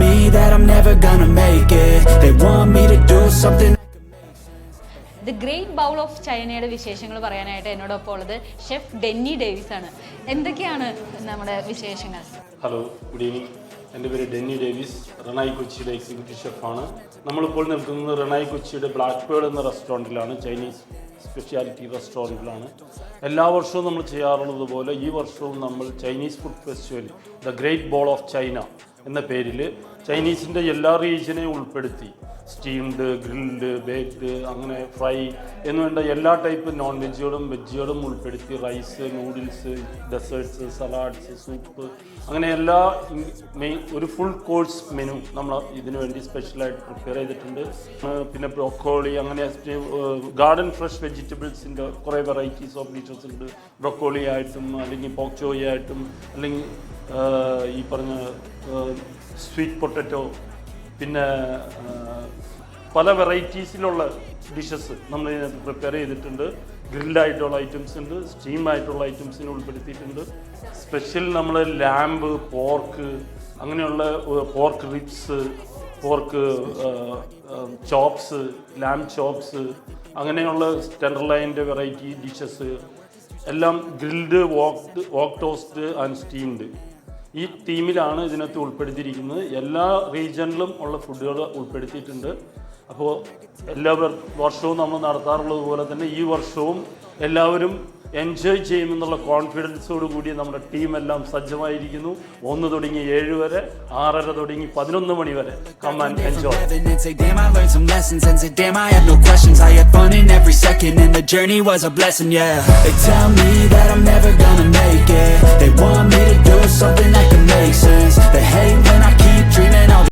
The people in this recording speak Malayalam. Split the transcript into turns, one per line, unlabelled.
me that I'm never gonna make it. They want me to do something.
The great bowl of ചൈനയുടെ വിശേഷങ്ങൾ പറയാനായിട്ട് എന്നോടൊപ്പം ഉള്ളത് ഷെഫ് ഡെന്നി ഡേവിസ് ആണ്. എന്തൊക്കെയാണ് നമ്മുടെ വിശേഷങ്ങൾ?
Hello, good evening. എൻ്റെ പേര് ഡെന്നി ഡേവിസ്, റെനായി കൊച്ചിയുടെ എക്സിക്യൂട്ടീവ് ഷെഫാണ്. നമ്മളിപ്പോൾ നിൽക്കുന്നത് റെനായി കൊച്ചിയുടെ ബ്ലാക്ക് പേൾ എന്ന റെസ്റ്റോറൻറ്റിലാണ്, ചൈനീസ് സ്പെഷ്യാലിറ്റി റെസ്റ്റോറൻറ്റിലാണ്. എല്ലാ വർഷവും നമ്മൾ ചെയ്യാറുള്ളത് പോലെ ഈ വർഷവും നമ്മൾ Chinese food festival the great bowl of China എന്ന പേരിൽ ചൈനീസിൻ്റെ എല്ലാ റീജിയനെയും ഉൾപ്പെടുത്തി സ്റ്റീംഡ്, ഗ്രിൽഡ്, ബേക്ക്ഡ്, അങ്ങനെ ഫ്രൈ എന്നുവേണ്ട എല്ലാ ടൈപ്പ് നോൺ വെജുകളും വെജുകളും ഉൾപ്പെടുത്തി rice, noodles, desserts, salads, soup, അങ്ങനെ എല്ലാ ഒരു ഫുൾ കോഴ്സ് മെനു നമ്മൾ ഇതിനു വേണ്ടി സ്പെഷ്യലായിട്ട് പ്രിപ്പയർ ചെയ്തിട്ടുണ്ട്. പിന്നെ ബ്രൊക്കോളി, അങ്ങനെ ഗാർഡൻ ഫ്രഷ് വെജിറ്റബിൾസിൻ്റെ കുറേ വെറൈറ്റീസ് ഓഫ് ഡിഷസ് ഉണ്ട്. ബ്രൊക്കോളി ആയിട്ടും അല്ലെങ്കിൽ പോക്ചോയി ആയിട്ടും അല്ലെങ്കിൽ ഈ പറഞ്ഞ സ്വീറ്റ് പൊട്ടറ്റോ, പിന്നെ പല വെറൈറ്റീസിലുള്ള ഡിഷസ് നമ്മൾ ഇതിനകത്ത് പ്രിപ്പയർ ചെയ്തിട്ടുണ്ട്. ഗ്രിൽഡായിട്ടുള്ള ഐറ്റംസ് ഉണ്ട്, സ്റ്റീം ആയിട്ടുള്ള ഐറ്റംസിനെ ഉൾപ്പെടുത്തിയിട്ടുണ്ട്. സ്പെഷ്യൽ നമ്മൾ ലാമ്പ്, പോർക്ക്, അങ്ങനെയുള്ള pork ribs, pork chops, lamb chops, അങ്ങനെയുള്ള ടെൻഡർലൈൻ്റെ വെറൈറ്റി ഡിഷസ് എല്ലാം grilled, wok tossed and steamed, ഈ തീമിലാണ് ഇതിനകത്ത് ഉൾപ്പെടുത്തിയിരിക്കുന്നത്. എല്ലാ റീജിയനിലും ഉള്ള ഫുഡുകൾ ഉൾപ്പെടുത്തിയിട്ടുണ്ട്. അപ്പോൾ എല്ലാ വർഷവും നമ്മൾ നടത്താറുള്ളത് പോലെ തന്നെ ഈ വർഷവും എല്ലാവരും എൻജോയ് ചെയ്യുമെന്നുള്ള കോൺഫിഡൻസോട് കൂടി നമ്മുടെ ടീമെല്ലാം സജ്ജമായിരിക്കുന്നു. 1 തുടങ്ങി 7 വരെ, 6:30 തുടങ്ങി 11 മണി വരെ. Come and enjoy.
Damn, I learned some lessons and said, damn, I had no questions. I had fun in every second and the journey was a blessing, yeah. They tell me